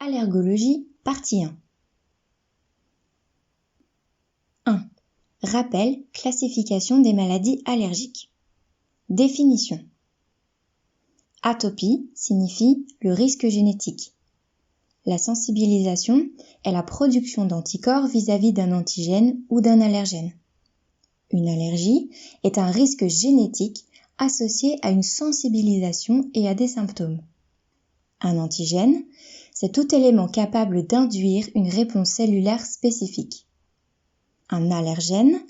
Allergologie, partie 1. 1. Rappel, classification des maladies allergiques. Définition. Atopie signifie le risque génétique. La sensibilisation est la production d'anticorps vis-à-vis d'un antigène ou d'un allergène. Une allergie est un risque génétique associé à une sensibilisation et à des symptômes. Un antigène, c'est tout élément capable d'induire une réponse cellulaire spécifique. Un allergène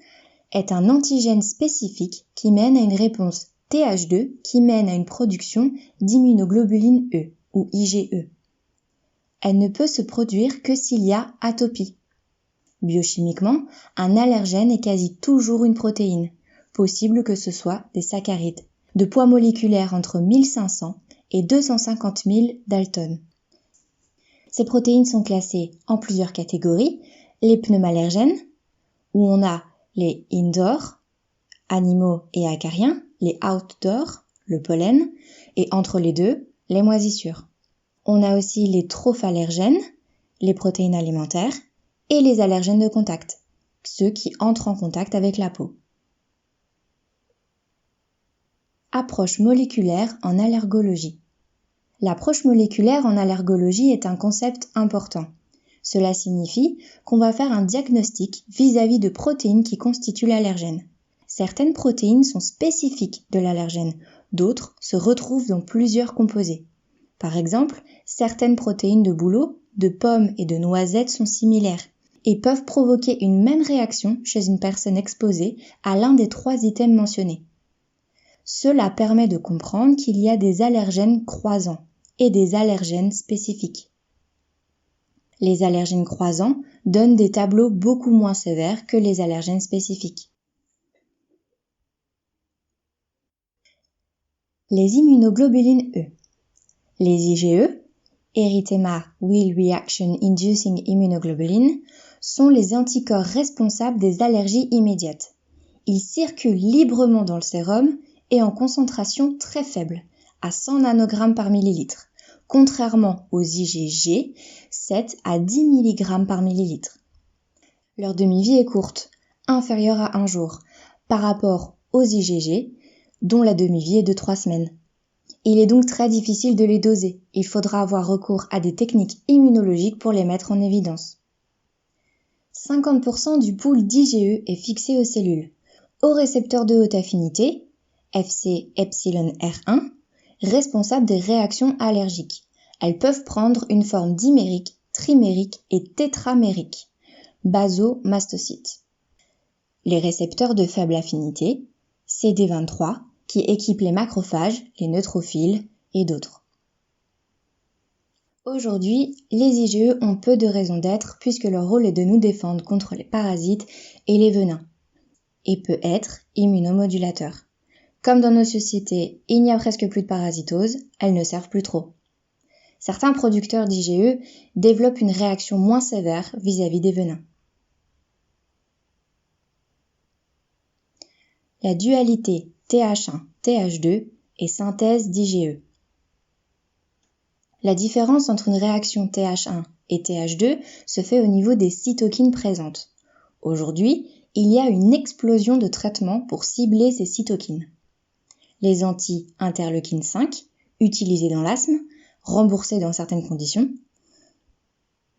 est un antigène spécifique qui mène à une réponse Th2 qui mène à une production d'immunoglobuline E ou IgE. Elle ne peut se produire que s'il y a atopie. Biochimiquement, un allergène est quasi toujours une protéine, possible que ce soit des saccharides, de poids moléculaire entre 1500 et 250 000 Dalton. Ces protéines sont classées en plusieurs catégories, les pneumallergènes, où on a les indoor, animaux et acariens, les outdoor, le pollen, et entre les deux, les moisissures. On a aussi les trophallergènes, les protéines alimentaires, et les allergènes de contact, ceux qui entrent en contact avec la peau. Approche moléculaire en allergologie. L'approche moléculaire en allergologie est un concept important. Cela signifie qu'on va faire un diagnostic vis-à-vis de protéines qui constituent l'allergène. Certaines protéines sont spécifiques de l'allergène, d'autres se retrouvent dans plusieurs composés. Par exemple, certaines protéines de bouleau, de pommes et de noisettes sont similaires et peuvent provoquer une même réaction chez une personne exposée à l'un des 3 items mentionnés. Cela permet de comprendre qu'il y a des allergènes croisants et des allergènes spécifiques. Les allergènes croisants donnent des tableaux beaucoup moins sévères que les allergènes spécifiques. Les immunoglobulines E. Les IgE, Erythema Wheel Reaction Inducing Immunoglobulin, sont les anticorps responsables des allergies immédiates. Ils circulent librement dans le sérum et en concentration très faible, à 100 nanogrammes par millilitre, contrairement aux IgG, 7 à 10 mg par millilitre. Leur demi-vie est courte, inférieure à 1 jour, par rapport aux IgG, dont la demi-vie est de 3 semaines. Il est donc très difficile de les doser. Il faudra avoir recours à des techniques immunologiques pour les mettre en évidence. 50% du pool d'IgE est fixé aux cellules, aux récepteurs de haute affinité, Fc epsilon R1, responsables des réactions allergiques. Elles peuvent prendre une forme dimérique, trimérique et tétramérique, basomastocytes. Les récepteurs de faible affinité, CD23, qui équipent les macrophages, les neutrophiles et d'autres. Aujourd'hui, les IgE ont peu de raisons d'être puisque leur rôle est de nous défendre contre les parasites et les venins, et peut être immunomodulateur. Comme dans nos sociétés, il n'y a presque plus de parasitose, elles ne servent plus trop. Certains producteurs d'IgE développent une réaction moins sévère vis-à-vis des venins. La dualité TH1-TH2 est synthèse d'IgE. La différence entre une réaction TH1 et TH2 se fait au niveau des cytokines présentes. Aujourd'hui, il y a une explosion de traitements pour cibler ces cytokines. Les anti-interleukine 5, utilisés dans l'asthme, remboursés dans certaines conditions.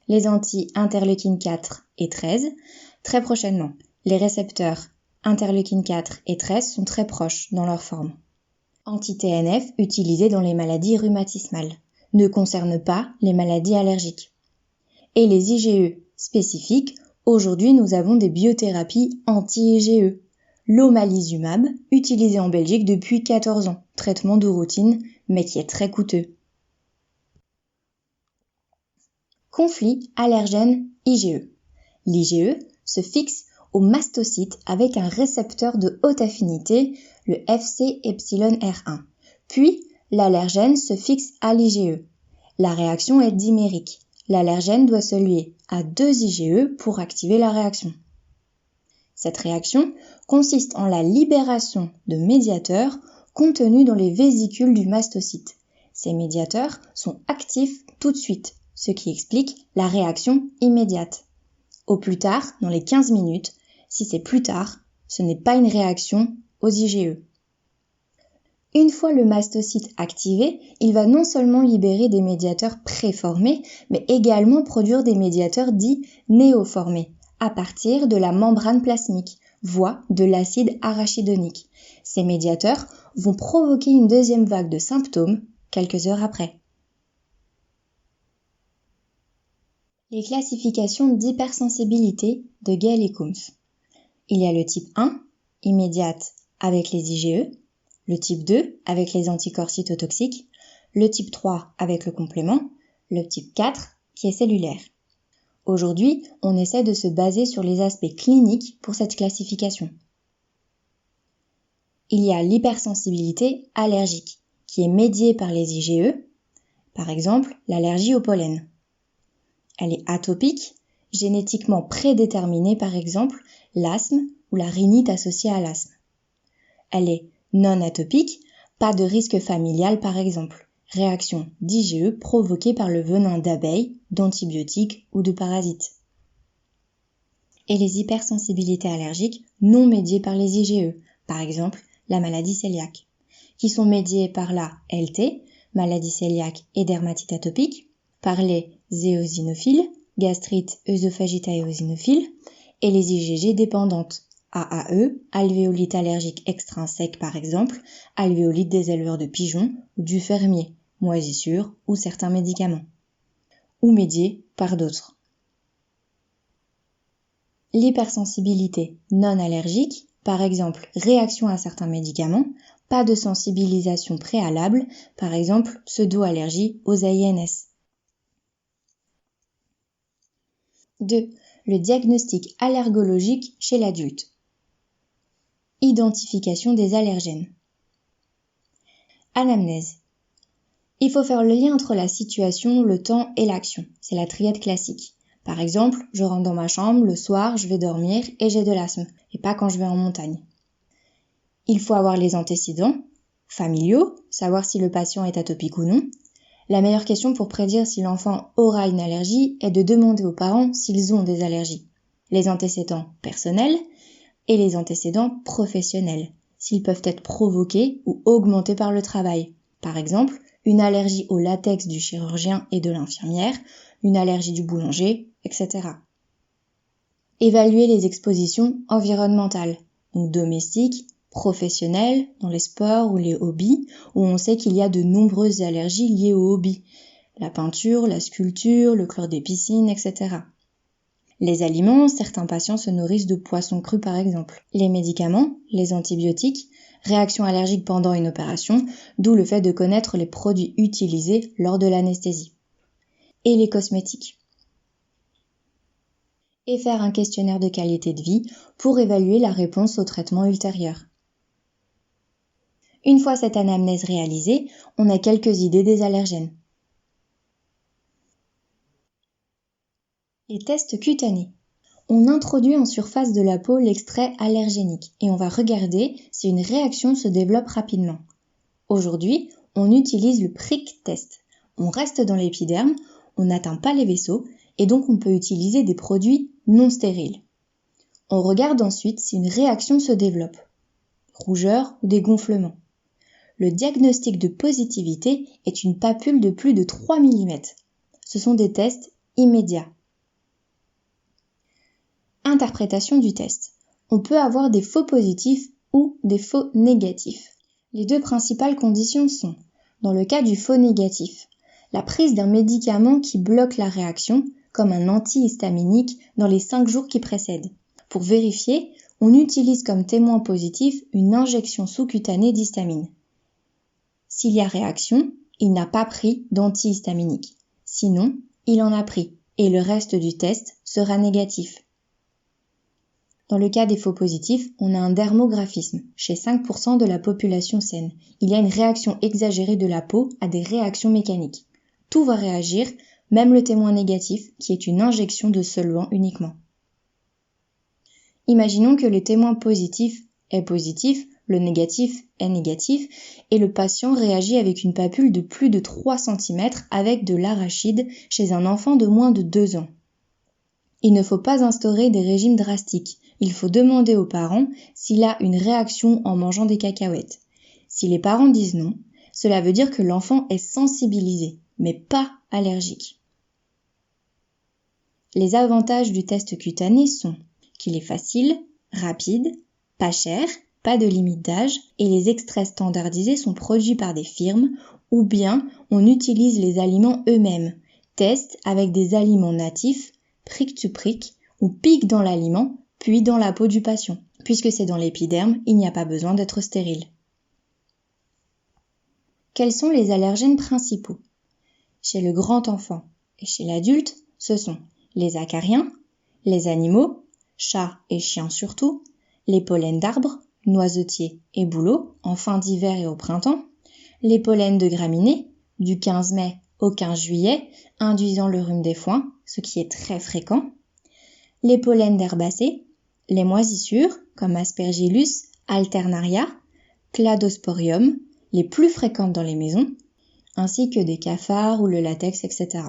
Les anti-interleukine 4 et 13, très prochainement. Les récepteurs interleukine 4 et 13 sont très proches dans leur forme. Anti-TNF utilisés dans les maladies rhumatismales, ne concernent pas les maladies allergiques. Et les IgE spécifiques, aujourd'hui nous avons des biothérapies anti-IgE. L'omalizumab, utilisé en Belgique depuis 14 ans, traitement de routine, mais qui est très coûteux. Conflit allergène IgE. L'IgE se fixe au mastocyte avec un récepteur de haute affinité, le Fc epsilon R1. Puis, l'allergène se fixe à l'IgE. La réaction est dimérique. L'allergène doit se lier à 2 IgE pour activer la réaction. Cette réaction consiste en la libération de médiateurs contenus dans les vésicules du mastocyte. Ces médiateurs sont actifs tout de suite, ce qui explique la réaction immédiate. Au plus tard, dans les 15 minutes, si c'est plus tard, ce n'est pas une réaction aux IgE. Une fois le mastocyte activé, il va non seulement libérer des médiateurs préformés, mais également produire des médiateurs dits néoformés, à partir de la membrane plasmique, voie de l'acide arachidonique. Ces médiateurs vont provoquer une deuxième vague de symptômes quelques heures après. Les classifications d'hypersensibilité de Gale et Coombs. Il y a le type 1, immédiate avec les IgE, le type 2 avec les anticorps cytotoxiques, le type 3 avec le complément, le type 4 qui est cellulaire. Aujourd'hui, on essaie de se baser sur les aspects cliniques pour cette classification. Il y a l'hypersensibilité allergique, qui est médiée par les IgE, par exemple l'allergie au pollen. Elle est atopique, génétiquement prédéterminée par exemple l'asthme ou la rhinite associée à l'asthme. Elle est non atopique, pas de risque familial par exemple, réaction d'IgE provoquée par le venin d'abeilles, d'antibiotiques ou de parasites. Et les hypersensibilités allergiques non médiées par les IgE, par exemple la maladie cœliaque, qui sont médiées par la LT, maladie cœliaque et dermatite atopique, par les éosinophiles, gastrite, œsophagite à éosinophile, et les IgG dépendantes, AAE, alvéolite allergique extrinsèque par exemple, alvéolite des éleveurs de pigeons ou du fermier, moisissure ou certains médicaments, ou médiés par d'autres. L'hypersensibilité non allergique, par exemple réaction à certains médicaments, pas de sensibilisation préalable, par exemple pseudo-allergie aux AINS. 2. Le diagnostic allergologique chez l'adulte. Identification des allergènes. Anamnèse. Il faut faire le lien entre la situation, le temps et l'action. C'est la triade classique. Par exemple, je rentre dans ma chambre, le soir, je vais dormir et j'ai de l'asthme, et pas quand je vais en montagne. Il faut avoir les antécédents familiaux, savoir si le patient est atopique ou non. La meilleure question pour prédire si l'enfant aura une allergie est de demander aux parents s'ils ont des allergies. Les antécédents personnels et les antécédents professionnels, s'ils peuvent être provoqués ou augmentés par le travail. Par exemple, une allergie au latex du chirurgien et de l'infirmière, une allergie du boulanger, etc. Évaluer les expositions environnementales, donc domestiques, professionnelles, dans les sports ou les hobbies, où on sait qu'il y a de nombreuses allergies liées aux hobbies, la peinture, la sculpture, le chlore des piscines, etc. Les aliments, certains patients se nourrissent de poissons crus par exemple. Les médicaments, les antibiotiques, réactions allergiques pendant une opération, d'où le fait de connaître les produits utilisés lors de l'anesthésie. Et les cosmétiques. Et faire un questionnaire de qualité de vie pour évaluer la réponse au traitement ultérieur. Une fois cette anamnèse réalisée, on a quelques idées des allergènes. Les tests cutanés. On introduit en surface de la peau l'extrait allergénique et on va regarder si une réaction se développe rapidement. Aujourd'hui, on utilise le prick test. On reste dans l'épiderme, on n'atteint pas les vaisseaux et donc on peut utiliser des produits non stériles. On regarde ensuite si une réaction se développe, rougeur ou dégonflement. Le diagnostic de positivité est une papule de plus de 3 mm. Ce sont des tests immédiats. Interprétation du test. On peut avoir des faux positifs ou des faux négatifs. Les deux principales conditions sont, dans le cas du faux négatif, la prise d'un médicament qui bloque la réaction, comme un antihistaminique, dans les 5 jours qui précèdent. Pour vérifier, on utilise comme témoin positif une injection sous-cutanée d'histamine. S'il y a réaction, il n'a pas pris d'antihistaminique. Sinon, il en a pris et le reste du test sera négatif. Dans le cas des faux positifs, on a un dermographisme chez 5% de la population saine. Il y a une réaction exagérée de la peau à des réactions mécaniques. Tout va réagir, même le témoin négatif, qui est une injection de solvant uniquement. Imaginons que le témoin positif est positif le négatif est négatif, et le patient réagit avec une papule de plus de 3 cm avec de l'arachide chez un enfant de moins de 2 ans. Il ne faut pas instaurer des régimes drastiques. Il faut demander aux parents s'il a une réaction en mangeant des cacahuètes. Si les parents disent non, cela veut dire que l'enfant est sensibilisé, mais pas allergique. Les avantages du test cutané sont qu'il est facile, rapide, pas cher, pas de limite d'âge et les extraits standardisés sont produits par des firmes ou bien on utilise les aliments eux-mêmes. Test avec des aliments natifs, prick to prick, on pique dans l'aliment puis dans la peau du patient. Puisque c'est dans l'épiderme, il n'y a pas besoin d'être stérile. Quels sont les allergènes principaux? Chez le grand enfant et chez l'adulte, ce sont les acariens, les animaux, chats et chiens surtout, les pollens d'arbres, noisetiers et bouleaux en fin d'hiver et au printemps, les pollens de graminées, du 15 mai au 15 juillet, induisant le rhume des foins, ce qui est très fréquent, les pollens d'herbacées, les moisissures comme Aspergillus alternaria, Cladosporium, les plus fréquentes dans les maisons, ainsi que des cafards ou le latex, etc.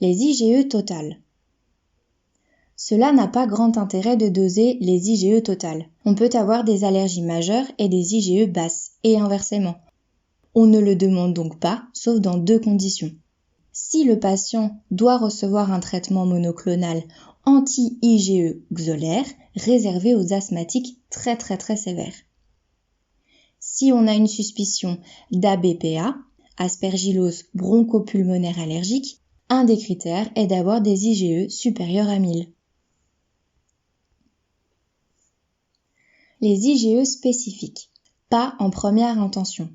Les IgE totales. Cela n'a pas grand intérêt de doser les IgE totales. On peut avoir des allergies majeures et des IgE basses, et inversement. On ne le demande donc pas, sauf dans 2 conditions. Si le patient doit recevoir un traitement monoclonal anti-IgE xolaire, réservé aux asthmatiques très sévères. Si on a une suspicion d'ABPA, Aspergillose bronchopulmonaire allergique, un des critères est d'avoir des IgE supérieurs à 1000. Les IgE spécifiques, pas en première intention.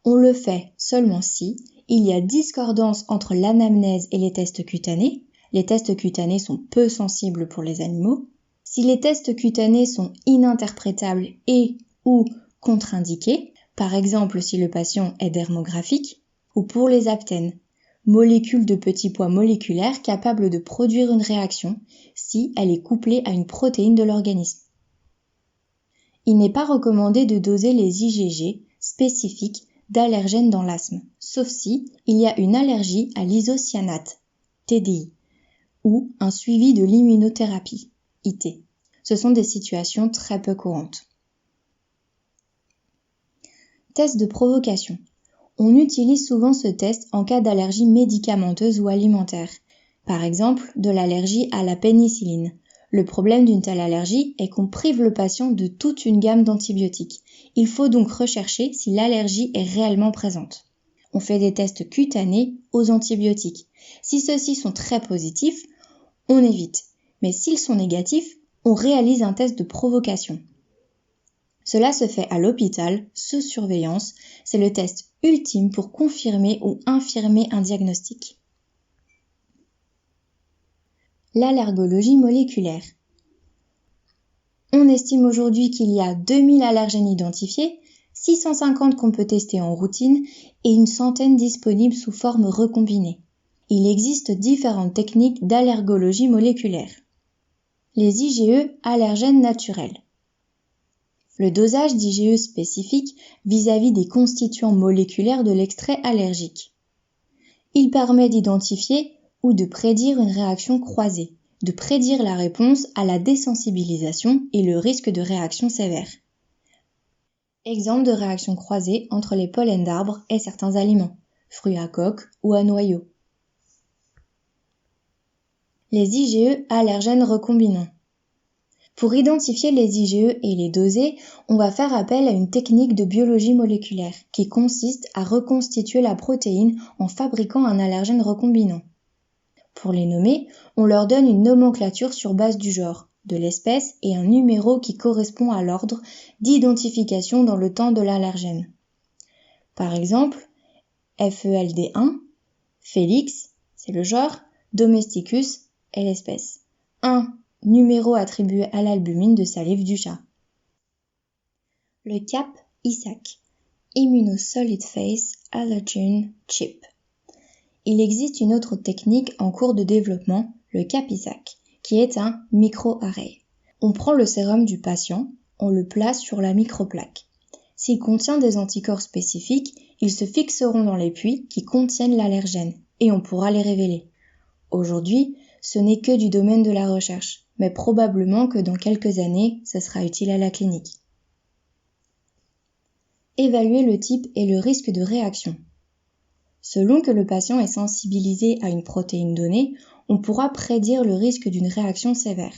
On le fait seulement si il y a discordance entre l'anamnèse et les tests cutanés. Les tests cutanés sont peu sensibles pour les animaux. Si les tests cutanés sont ininterprétables et ou contre-indiqués, par exemple si le patient est dermographique, ou pour les aptènes, molécules de petit poids moléculaire capables de produire une réaction si elle est couplée à une protéine de l'organisme. Il n'est pas recommandé de doser les IgG spécifiques d'allergènes dans l'asthme, sauf si il y a une allergie à l'isocyanate, TDI, ou un suivi de l'immunothérapie, IT. Ce sont des situations très peu courantes. Test de provocation. On utilise souvent ce test en cas d'allergie médicamenteuse ou alimentaire, par exemple de l'allergie à la pénicilline. Le problème d'une telle allergie est qu'on prive le patient de toute une gamme d'antibiotiques. Il faut donc rechercher si l'allergie est réellement présente. On fait des tests cutanés aux antibiotiques. Si ceux-ci sont très positifs, on évite. Mais s'ils sont négatifs, on réalise un test de provocation. Cela se fait à l'hôpital, sous surveillance. C'est le test ultime pour confirmer ou infirmer un diagnostic. L'allergologie moléculaire. On estime aujourd'hui qu'il y a 2000 allergènes identifiés, 650 qu'on peut tester en routine et une centaine disponibles sous forme recombinée. Il existe différentes techniques d'allergologie moléculaire. Les IgE allergènes naturels. Le dosage d'IgE spécifique vis-à-vis des constituants moléculaires de l'extrait allergique. Il permet d'identifier ou de prédire une réaction croisée, de prédire la réponse à la désensibilisation et le risque de réaction sévère. Exemple de réaction croisée entre les pollens d'arbres et certains aliments, fruits à coque ou à noyaux. Les IgE allergènes recombinants. Pour identifier les IgE et les doser, on va faire appel à une technique de biologie moléculaire qui consiste à reconstituer la protéine en fabriquant un allergène recombinant. Pour les nommer, on leur donne une nomenclature sur base du genre, de l'espèce et un numéro qui correspond à l'ordre d'identification dans le temps de l'allergène. Par exemple, FELD1, Felix, c'est le genre, Domesticus est l'espèce. 1, numéro attribué à l'albumine de salive du chat. Le CAP-ISAC, Immunosolid Phase Allergen Chip. Il existe une autre technique en cours de développement, le CAP-ISAC, qui est un microarray. On prend le sérum du patient, on le place sur la microplaque. S'il contient des anticorps spécifiques, ils se fixeront dans les puits qui contiennent l'allergène et on pourra les révéler. Aujourd'hui, ce n'est que du domaine de la recherche, mais probablement que dans quelques années, ce sera utile à la clinique. Évaluer le type et le risque de réaction. Selon que le patient est sensibilisé à une protéine donnée, on pourra prédire le risque d'une réaction sévère.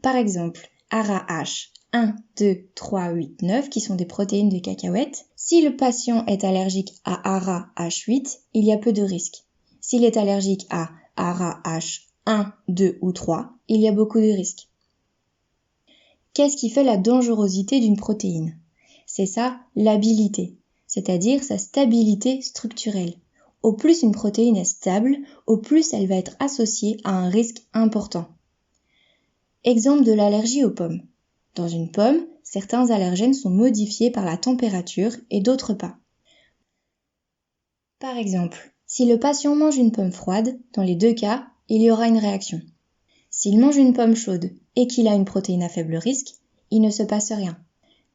Par exemple, ARA-H 1, 2, 3, 8, 9, qui sont des protéines de cacahuètes. Si le patient est allergique à ARA-H8, il y a peu de risques. S'il est allergique à ARA-H 1, 2 ou 3, il y a beaucoup de risques. Qu'est-ce qui fait la dangerosité d'une protéine ? C'est sa labilité, c'est-à-dire sa stabilité structurelle. Au plus une protéine est stable, au plus elle va être associée à un risque important. Exemple de l'allergie aux pommes. Dans une pomme, certains allergènes sont modifiés par la température et d'autres pas. Par exemple, si le patient mange une pomme froide, dans les deux cas, il y aura une réaction. S'il mange une pomme chaude et qu'il a une protéine à faible risque, il ne se passe rien.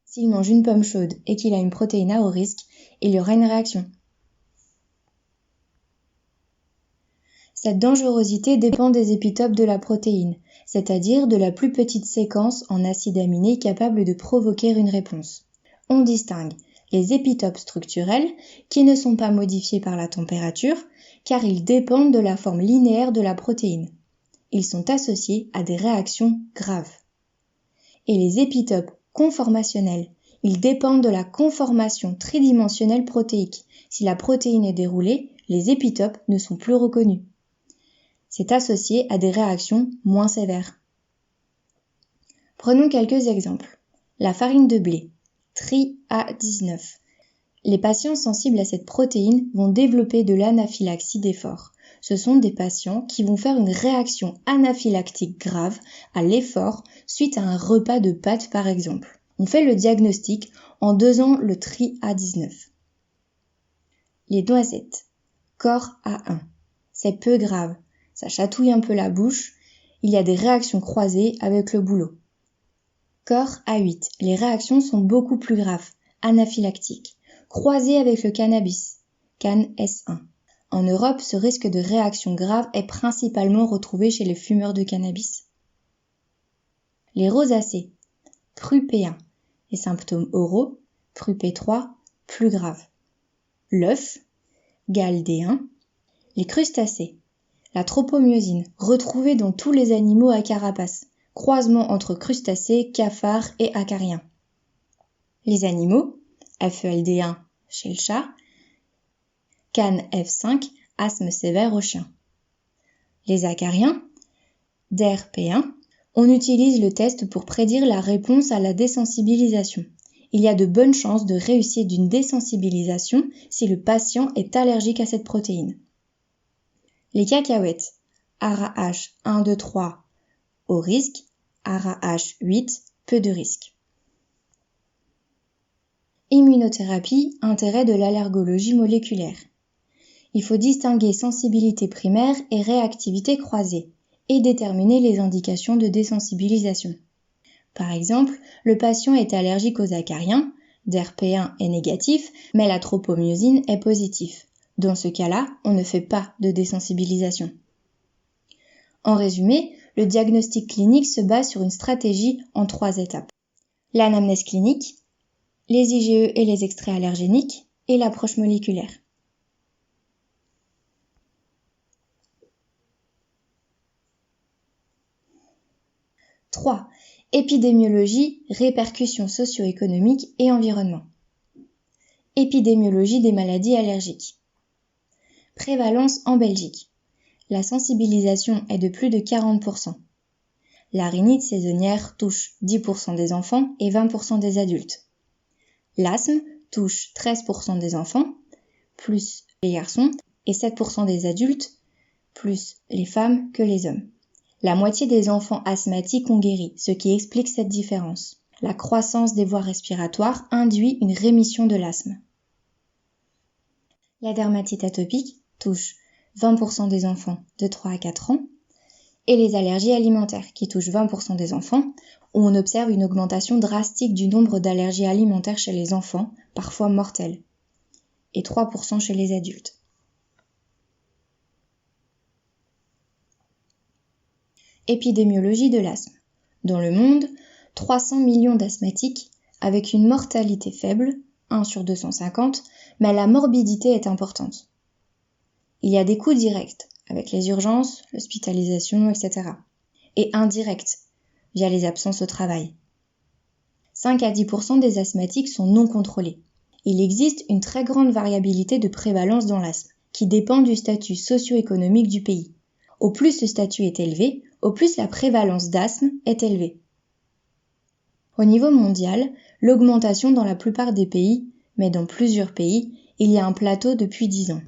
S'il mange une pomme chaude et qu'il a une protéine à haut risque, il y aura une réaction. Cette dangerosité dépend des épitopes de la protéine, c'est-à-dire de la plus petite séquence en acides aminés capable de provoquer une réponse. On distingue les épitopes structurels qui ne sont pas modifiés par la température car ils dépendent de la forme linéaire de la protéine. Ils sont associés à des réactions graves. Et les épitopes conformationnels, ils dépendent de la conformation tridimensionnelle protéique. Si la protéine est déroulée, les épitopes ne sont plus reconnus. C'est associé à des réactions moins sévères. Prenons quelques exemples. La farine de blé, TRIA19. Les patients sensibles à cette protéine vont développer de l'anaphylaxie d'effort. Ce sont des patients qui vont faire une réaction anaphylactique grave à l'effort suite à un repas de pâtes par exemple. On fait le diagnostic en dosant le TRIA19. Les noisettes, corps A1. C'est peu grave. Ça chatouille un peu la bouche, il y a des réactions croisées avec le bouleau. Corps A8, les réactions sont beaucoup plus graves, anaphylactiques, croisées avec le cannabis, CAN S1. En Europe, ce risque de réaction grave est principalement retrouvé chez les fumeurs de cannabis. Les rosacées, PRU-P1, les symptômes oraux, PRU-P3, plus graves. L'œuf, GAL-D1, les crustacés, la tropomyosine, retrouvée dans tous les animaux à carapace, croisement entre crustacés, cafards et acariens. Les animaux, FELD1 chez le chat, CAN F5, asthme sévère au chien. Les acariens, DER-P1, on utilise le test pour prédire la réponse à la désensibilisation. Il y a de bonnes chances de réussite d'une désensibilisation si le patient est allergique à cette protéine. Les cacahuètes, ARA-H 1, 2, 3, haut risque, ARA-H 8, peu de risque. Immunothérapie, intérêt de l'allergologie moléculaire. Il faut distinguer sensibilité primaire et réactivité croisée et déterminer les indications de désensibilisation. Par exemple, le patient est allergique aux acariens, DER-P1 est négatif, mais la tropomyosine est positive. Dans ce cas-là, on ne fait pas de désensibilisation. En résumé, le diagnostic clinique se base sur une stratégie en 3 étapes. L'anamnèse clinique, les IgE et les extraits allergéniques et l'approche moléculaire. « 3. Épidémiologie, répercussions socio-économiques et environnement. Épidémiologie des maladies allergiques. Prévalence en Belgique. La sensibilisation est de plus de 40%. La rhinite saisonnière touche 10% des enfants et 20% des adultes. L'asthme touche 13% des enfants, plus les garçons, et 7% des adultes, plus les femmes que les hommes. La moitié des enfants asthmatiques ont guéri, ce qui explique cette différence. La croissance des voies respiratoires induit une rémission de l'asthme. La dermatite atopique touche 20% des enfants de 3 à 4 ans et les allergies alimentaires qui touchent 20% des enfants où on observe une augmentation drastique du nombre d'allergies alimentaires chez les enfants, parfois mortelles, et 3% chez les adultes. Épidémiologie de l'asthme. Dans le monde, 300 millions d'asthmatiques, avec une mortalité faible, 1 sur 250, mais la morbidité est importante. Il y a des coûts directs, avec les urgences, l'hospitalisation, etc. et indirects, via les absences au travail. 5 à 10% des asthmatiques sont non contrôlés. Il existe une très grande variabilité de prévalence dans l'asthme, qui dépend du statut socio-économique du pays. Au plus ce statut est élevé, au plus la prévalence d'asthme est élevée. Au niveau mondial, l'augmentation dans la plupart des pays, mais dans plusieurs pays, il y a un plateau depuis 10 ans.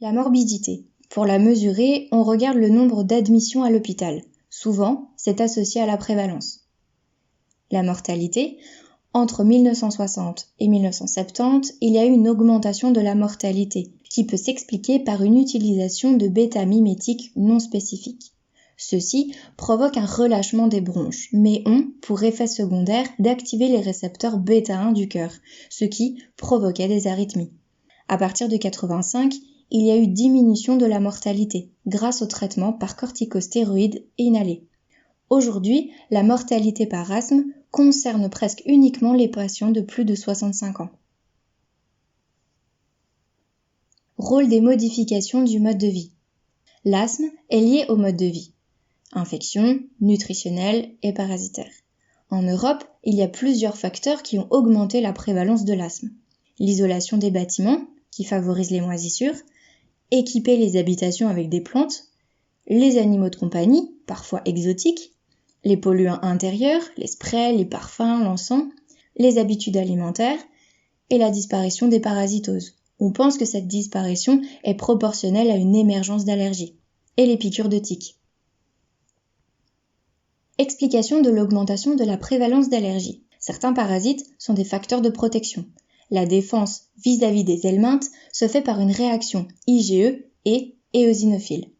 La morbidité. Pour la mesurer, on regarde le nombre d'admissions à l'hôpital. Souvent, c'est associé à la prévalence. La mortalité. Entre 1960 et 1970, il y a eu une augmentation de la mortalité, qui peut s'expliquer par une utilisation de bêta-mimétiques non spécifiques. Ceci provoque un relâchement des bronches, mais ont pour effet secondaire d'activer les récepteurs bêta-1 du cœur, ce qui provoquait des arythmies. À partir de 1985, il y a eu diminution de la mortalité grâce au traitement par corticostéroïdes inhalés. Aujourd'hui, la mortalité par asthme concerne presque uniquement les patients de plus de 65 ans. Rôle des modifications du mode de vie. L'asthme est lié au mode de vie. Infections, nutritionnelles et parasitaires. En Europe, il y a plusieurs facteurs qui ont augmenté la prévalence de l'asthme. L'isolation des bâtiments, qui favorise les moisissures, équiper les habitations avec des plantes, les animaux de compagnie, parfois exotiques, les polluants intérieurs, les sprays, les parfums, l'encens, les habitudes alimentaires et la disparition des parasitoses. On pense que cette disparition est proportionnelle à une émergence d'allergie, et les piqûres de tiques. Explication de l'augmentation de la prévalence d'allergies. Certains parasites sont des facteurs de protection. La défense vis-à-vis des helminthes se fait par une réaction IgE et éosinophile.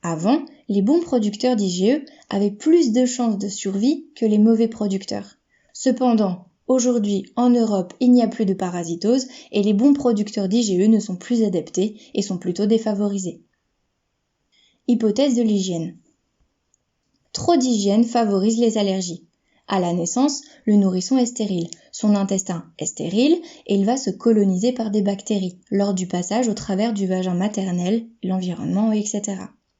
Avant, les bons producteurs d'IgE avaient plus de chances de survie que les mauvais producteurs. Cependant, aujourd'hui, en Europe, il n'y a plus de parasitose et les bons producteurs d'IgE ne sont plus adaptés et sont plutôt défavorisés. Hypothèse de l'hygiène. Trop d'hygiène favorise les allergies. À la naissance, le nourrisson est stérile, son intestin est stérile et il va se coloniser par des bactéries lors du passage au travers du vagin maternel, l'environnement, etc.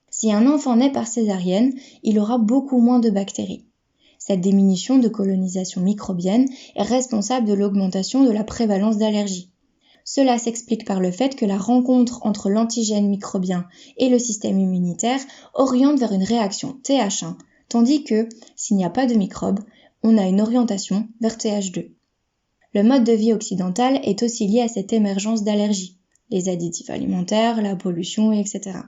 Si un enfant naît par césarienne, il aura beaucoup moins de bactéries. Cette diminution de colonisation microbienne est responsable de l'augmentation de la prévalence d'allergies. Cela s'explique par le fait que la rencontre entre l'antigène microbien et le système immunitaire oriente vers une réaction TH1, tandis que, s'il n'y a pas de microbes, on a une orientation vers TH2. Le mode de vie occidental est aussi lié à cette émergence d'allergies, les additifs alimentaires, la pollution, etc.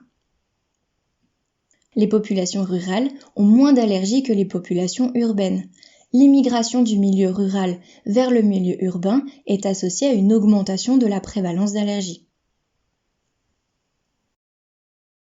Les populations rurales ont moins d'allergies que les populations urbaines. L'immigration du milieu rural vers le milieu urbain est associée à une augmentation de la prévalence d'allergies.